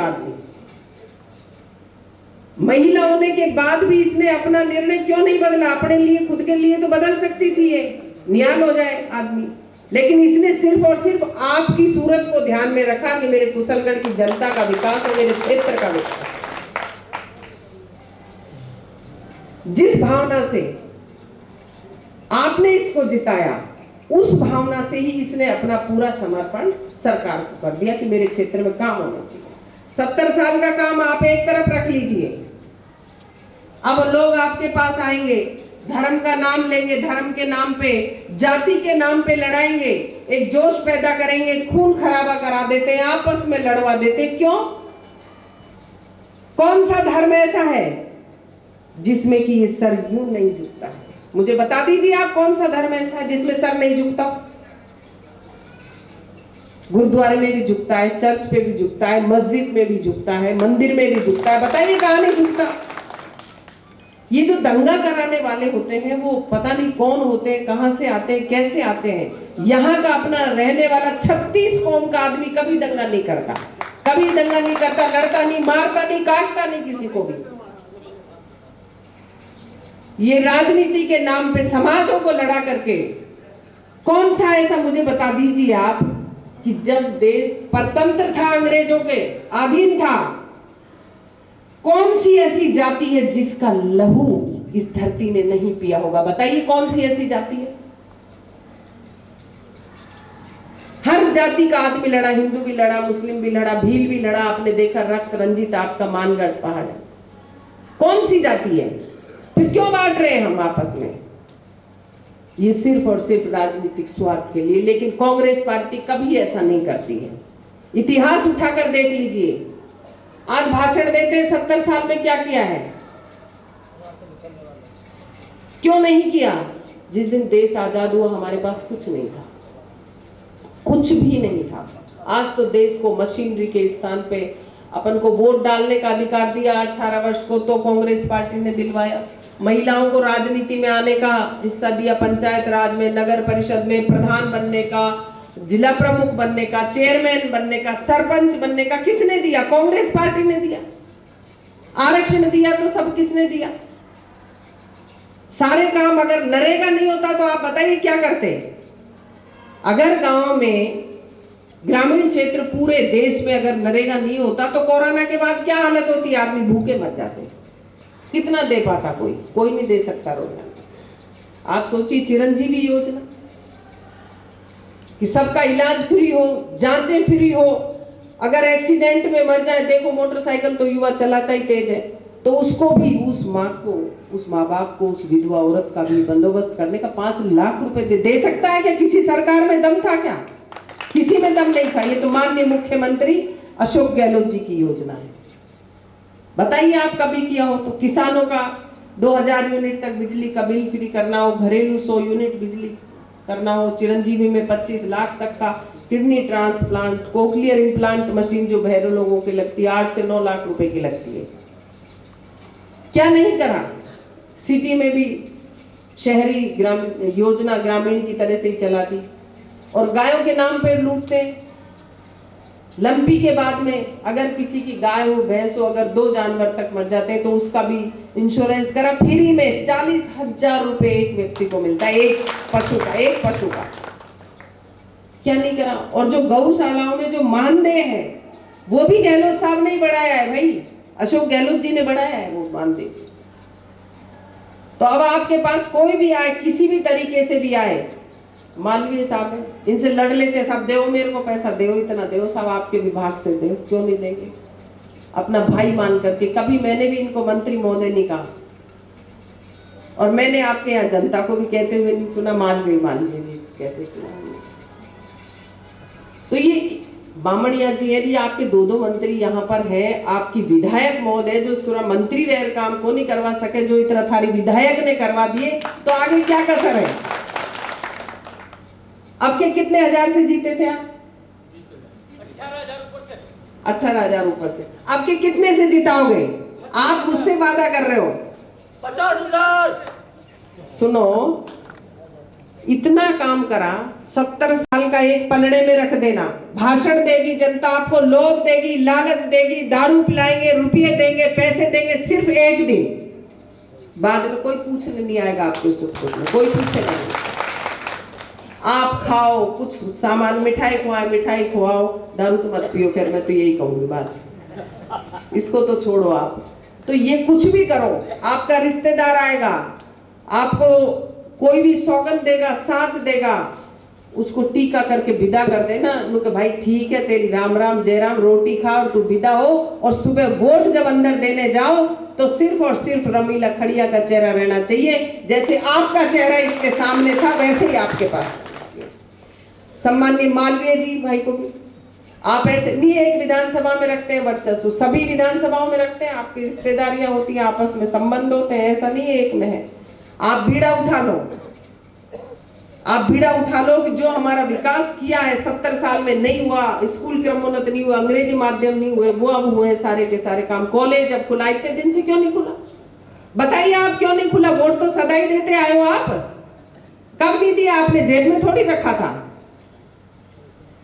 बाद भी इसने अपना निर्णय क्यों नहीं बदला। अपने लिए, खुद के लिए तो बदल सकती थी, ये निहाल हो जाए आदमी, लेकिन इसने सिर्फ और सिर्फ आपकी सूरत को ध्यान में रखा कि मेरे कुशलगढ़ की जनता का विकास और मेरे क्षेत्र का विकास। जिस भावना से आपने इसको जिताया, उस भावना से ही इसने अपना पूरा समर्पण सरकार को कर दिया कि मेरे क्षेत्र में काम होना चाहिए। 70 साल का काम आप एक तरफ रख लीजिए, अब लोग आपके पास आएंगे, धर्म का नाम लेंगे, धर्म के नाम पे, जाति के नाम पे लड़ाएंगे, एक जोश पैदा करेंगे, खून खराबा करा देते हैं, आपस में लड़वा देते हैं। क्यों? कौन सा धर्म ऐसा है जिसमें कि ये सर यूं नहीं झुकता है? मुझे बता दीजिए आप, कौन सा धर्म ऐसा है जिसमें सर नहीं झुकता? गुरुद्वारे में भी झुकता है, चर्च पे भी झुकता है, मस्जिद में भी झुकता है, मंदिर में भी झुकता है, बताइए कहां नहीं झुकता? ये जो दंगा कराने वाले होते हैं वो पता नहीं कौन होते हैं, कहां से आते हैं, कैसे आते हैं। यहाँ का अपना रहने वाला 36 कौम का आदमी कभी दंगा नहीं करता, कभी दंगा नहीं करता, लड़ता नहीं, मारता नहीं, काटता नहीं किसी को भी। ये राजनीति के नाम पे समाजों को लड़ा करके, कौन सा ऐसा मुझे बता दीजिए आप कि जब देश परतंत्र था, अंग्रेजों के अधीन था, कौन सी ऐसी जाति है जिसका लहू इस धरती ने नहीं पिया होगा? बताइए कौन सी ऐसी जाति है? हर जाति का आदमी लड़ा, हिंदू भी लड़ा, मुस्लिम भी लड़ा, भील भी लड़ा। आपने देखा रक्त रंजित आपका मानगढ़ पहाड़ है। कौन सी जाति है? फिर क्यों बांट रहे हैं हम आपस में? ये सिर्फ और सिर्फ राजनीतिक स्वार्थ के लिए। लेकिन कांग्रेस पार्टी कभी ऐसा नहीं करती है। इतिहास उठाकर देख लीजिए, आज भाषण देते हैं 70 साल में क्या किया है, क्यों नहीं किया? जिस दिन देश आजाद हुआ हमारे पास कुछ नहीं था, कुछ भी नहीं था। आज तो देश को मशीनरी के स्थान पे अपन को वोट डालने का अधिकार दिया 18 वर्ष को, तो कांग्रेस पार्टी ने दिलवाया। महिलाओं को राजनीति में आने का हिस्सा दिया, पंचायत राज में, नगर परिषद में प्रधान बनने का, जिला प्रमुख बनने का, चेयरमैन बनने का, सरपंच बनने का किसने दिया? कांग्रेस पार्टी ने दिया। आरक्षण दिया तो सब किसने दिया? सारे काम। अगर नरेगा नहीं होता तो आप बताइए क्या करते? अगर गांव में, ग्रामीण क्षेत्र पूरे देश में अगर नरेगा नहीं होता तो कोरोना के बाद क्या हालत होती? आदमी भूखे मर जाते। कितना दे पाता? कोई नहीं दे सकता रोजगार। आप सोचिए चिरंजीवी योजना कि सबका इलाज फ्री हो, जांचें फ्री हो, अगर एक्सीडेंट में मर जाए, देखो मोटरसाइकिल तो युवा चलाता ही तेज है, तो उसको भी, उस माँ को, उस माँ बाप को, उस विधवा औरत का भी बंदोबस्त करने का 5 लाख रुपए दे सकता है क्या? किसी सरकार में दम था क्या? किसी में दम नहीं था। ये तो माननीय मुख्यमंत्री अशोक गहलोत जी की योजना है। बताइए आप कभी किया हो तो? किसानों का 2000 यूनिट तक बिजली का बिल फ्री करना हो, घरेलू 100 यूनिट बिजली करना हो, चिरंजीवी में 25 लाख तक का kidney transplant, cochlear implant machine जो बहरे लोगों की लगती है 8 से 9 लाख रुपए की लगती है, क्या नहीं करा? सिटी में भी शहरी ग्रामीण योजना ग्रामीण की तरह से ही चला दी। और गायों के नाम पे लूटते। लंपी के बाद में अगर किसी की गाय हो, भैंस हो, अगर 2 जानवर तक मर जाते हैं तो उसका भी इंश्योरेंस करा फ्री में। 40,000 रुपए एक व्यक्ति को मिलता है, एक पशु का। क्या नहीं करा? और जो गौशालाओं में जो मानदेय है वो भी गहलोत साहब ने ही बढ़ाया है भाई, अशोक गहलोत जी ने बढ़ाया है वो मानदेय। तो अब आपके पास कोई भी आए, किसी भी तरीके से भी आए, मालवीय साहब है, इनसे लड़ लेते हैं, साहब देव मेरे को पैसा, देव इतना, देव साहब आपके विभाग से देव, क्यों नहीं देंगे? अपना भाई मान करके। कभी मैंने भी इनको मंत्री महोदय नहीं कहा, और मैंने आपके यहाँ जनता को भी कहते हुए नहीं सुना, मालवीय कहते सुना। तो ये बामणिया जी है, ये आपके दो मंत्री यहाँ पर है, आपकी विधायक महोदय जो सूरा मंत्री रह काम को नहीं करवा सके, जो इतना थारी विधायक ने करवा दिए, तो आगे क्या कसर है? अब के कितने हजार से जीते थे आप? 18,000 ऊपर से। अब के कितने से जिताओगे? आप मुझसे वादा कर रहे हो 50,000। सुनो, इतना काम करा, 70 साल का एक पलड़े में रख देना, भाषण देगी जनता, आपको लोभ देगी, लालच देगी, दारू पिलाएंगे, रुपये देंगे, पैसे देंगे, सिर्फ एक दिन बाद में कोई पूछने नहीं आएगा आपके सुख दुख में, कोई पूछे नहीं। आप खाओ, कुछ सामान, मिठाई खुआओ, दारू तो मत पियो, फिर मैं तो यही कहूंगी बात, इसको तो छोड़ो आप। तो ये कुछ भी करो, आपका रिश्तेदार आएगा, आपको कोई भी सौगंध देगा, साथ देगा, उसको टीका करके विदा कर देना, उनके भाई ठीक है, तेरी राम राम जय राम, रोटी खा और तू विदा हो। और सुबह वोट जब अंदर देने जाओ तो सिर्फ और सिर्फ रमीला खड़िया का चेहरा रहना चाहिए, जैसे आपका चेहरा इसके सामने था वैसे ही आपके पास। सम्माननीय मालवीय जी भाई को भी आप ऐसे नहीं एक विधानसभा में रखते हैं वर्चस्व, सभी विधानसभाओं में रखते हैं, आपकी रिश्तेदारियां होती हैं, आपस में संबंध होते हैं, ऐसा नहीं है एक में है। आप बीड़ा उठा लो, आप बीड़ा उठा लो कि जो हमारा विकास किया है 70 साल में नहीं हुआ, स्कूल क्रमोन्नत नहीं हुआ, अंग्रेजी माध्यम नहीं हुए, वो अब हुए सारे के सारे काम। कॉलेज अब खुला, इतने दिन से क्यों नहीं खुला? बताइए आप क्यों नहीं खुला? वोट तो सदा ही देते आए हो आप, कब नहीं दिया आपने? जेब में थोड़ी रखा था।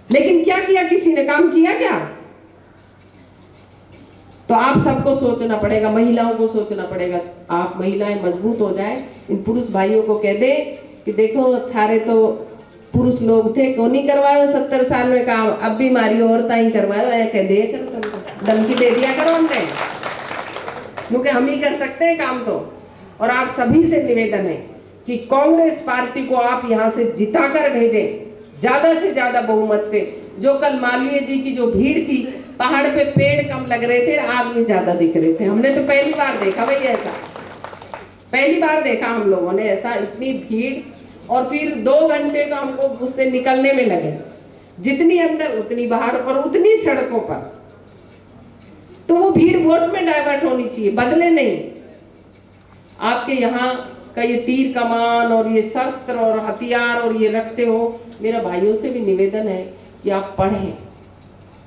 लेकिन क्या किया? किसी ने काम किया क्या? तो आप सबको सोचना पड़ेगा, महिलाओं को सोचना पड़ेगा। आप महिलाएं मजबूत हो जाए, इन पुरुष भाइयों को कह दे कि देखो थारे तो पुरुष लोग थे, क्यों नहीं करवायो 70 साल में काम, अब भी मारियो और ताई करवायो, ऐ कह दे करो, धमकी दे दिया करो हमने, क्योंकि हम ही कर सकते हैं काम तो। और आप सभी से निवेदन है कि कांग्रेस पार्टी को आप यहाँ से जिताकर भेजें, ज्यादा से ज्यादा बहुमत से। जो कल मालवीय जी की जो भीड़ थी, पहाड़ पे पेड़ कम लग रहे थे, आदमी ज्यादा दिख रहे थे। हमने तो पहली बार देखा भाई ऐसा, पहली बार देखा हम लोगों ने ऐसा, इतनी भीड़। और फिर 2 घंटे का हमको उससे निकलने में लगे, जितनी अंदर उतनी बाहर और उतनी सड़कों पर। तो वो भीड़ वोट में डाइवर्ट होनी चाहिए, बदले नहीं। आपके यहाँ का ये तीर कमान और ये शस्त्र और हथियार और ये रखते हो, मेरा भाइयों से भी निवेदन है कि आप पढ़ें,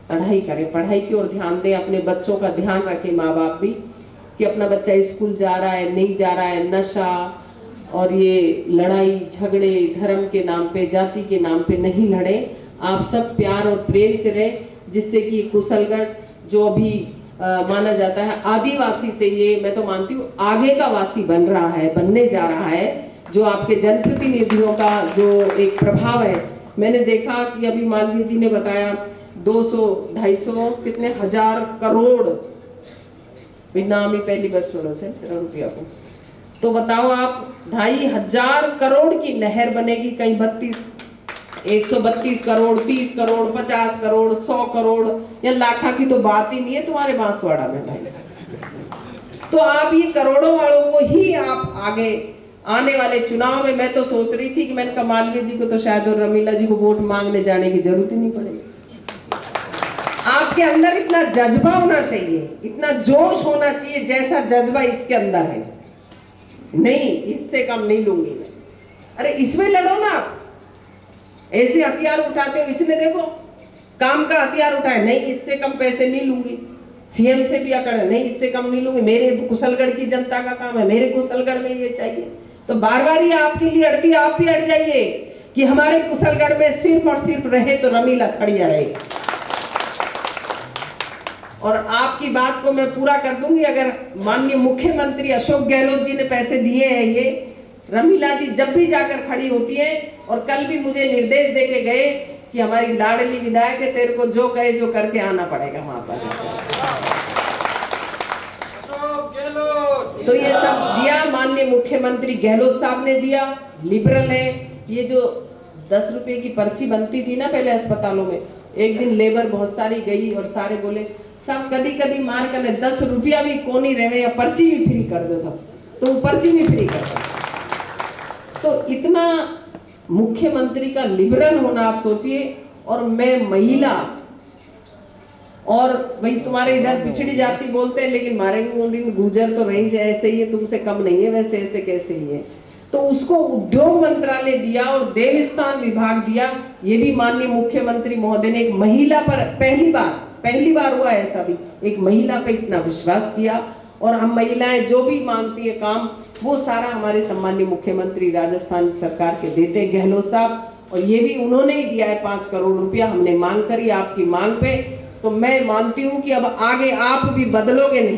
पढ़ाई करें, पढ़ाई की ओर ध्यान दें, अपने बच्चों का ध्यान रखें माँ बाप भी, कि अपना बच्चा स्कूल जा रहा है नहीं जा रहा है, नशा और ये लड़ाई झगड़े धर्म के नाम पे, जाति के नाम पे नहीं लड़े। आप सब प्यार और प्रेम से रहे, जिससे कि कुशलगढ़ जो अभी माना जाता है आदिवासी से, ये मैं तो मानती हूँ आगे का वासी बन रहा है, बनने जा रहा है। जो आपके जनप्रतिनिधियों का जो एक प्रभाव है, मैंने देखा कि अभी मालवीय जी ने बताया 200 250 कितने हजार करोड़ नाम ही पहली बार सुनो थे रुपया को। तो बताओ आप 2,500 करोड़ की नहर बनेगी, कहीं 132 करोड़ 30 करोड़ 50 करोड़ 100 करोड़ या लाखा की तो बात ही नहीं है तुम्हारे बांसवाड़ा में भाई। तो आप ये करोड़ों वालों को ही आप आगे आने वाले चुनाव में, मैं तो सोच रही थी कि मैंने कहा मालवीय जी को तो शायद और रमीला जी को वोट मांगने जाने की जरूरत ही नहीं पड़ेगी। आपके अंदर इतना जज्बा होना चाहिए, इतना जोश होना चाहिए जैसा जज्बा इसके अंदर है। नहीं, इससे कम नहीं लूंगी मैं। अरे इसमें लड़ो ना, ऐसे हथियार उठाते हो, इसने देखो काम का हथियार उठाए, नहीं इससे कम पैसे नहीं लूंगी। सीएम से भी अकड़ है, नहीं इससे कम नहीं लूंगी, मेरे कुशलगढ़ की जनता का काम है, मेरे कुशलगढ़ में ये चाहिए। तो बार बार ये आपके लिए अड़ती, आप भी अड़ जाइए कि हमारे कुशलगढ़ में सिर्फ और सिर्फ रहे तो रमीला खड़िया रहे। और आपकी बात को मैं पूरा कर दूंगी। अगर माननीय मुख्यमंत्री अशोक गहलोत जी ने पैसे दिए हैं, ये रमीला जी जब भी जाकर खड़ी होती है, और कल भी मुझे निर्देश देके गए कि हमारी लाडली विधायक है, तेरे को जो कहे जो करके आना पड़ेगा वहां पर। तो ये सब दिया माननीय मुख्यमंत्री गहलोत साहब ने दिया, लिबरल है। ये जो 10 रुपए की पर्ची बनती थी ना पहले अस्पतालों में, एक दिन लेबर बहुत सारी गई और सारे बोले साहब कदी कदी मार कर 10 रुपया भी कोनी रहे या पर्ची भी फ्री कर दो सब, तो वो पर्ची भी फ्री कर दो। तो इतना मुख्यमंत्री का लिबरल होना आप सोचिए। और मैं महिला, और भाई तुम्हारे इधर पिछड़ी जाति बोलते हैं, लेकिन हमारे गुजर तो रही से ऐसे ही है, तुमसे कम नहीं है, वैसे ऐसे कैसे ही है। तो उसको उद्योग मंत्रालय दिया और देवस्थान विभाग दिया। ये भी माननीय मुख्यमंत्री महोदय ने एक महिला पर पहली बार हुआ ऐसा भी, एक महिला पे इतना विश्वास किया। और हम महिलाएं जो भी मांगती है काम, वो सारा हमारे सम्माननीय मुख्यमंत्री राजस्थान सरकार के देते हैं, गहलोत साहब। और ये भी उन्होंने ही दिया है 5 करोड़ रुपया, हमने मांग करी आपकी मांग पे। तो मैं मानती हूँ कि अब आगे आप भी बदलोगे नहीं,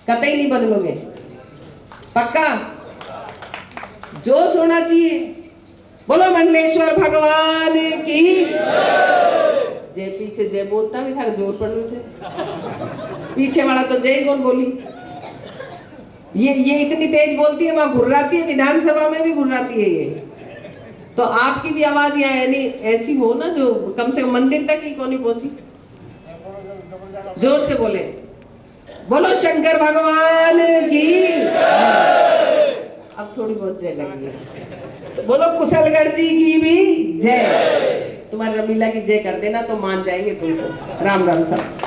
कतई नहीं बदलोगे, पक्का जोश होना चाहिए। बोलो मंडलेश्वर भगवान की जय। पीछे जय बोलता भी था, जोर पड़ रहे थे, पीछे वाला तो जय कौन बोली। ये इतनी तेज बोलती है, वहां घुर्राती है, विधानसभा में भी घुर्राती है ये। तो आपकी भी आवाज यहाँ यानी ऐसी हो ना, जो कम से कम मंदिर तक ही कौन ही पहुंची। जोर से बोले, बोलो शंकर भगवान की। अब थोड़ी बहुत जय लगी है, तो बोलो कुशलगढ़ जी की भी जय। तुम्हारी रमीला की जय कर देना तो मान जाएंगे तुमको। राम राम साहब।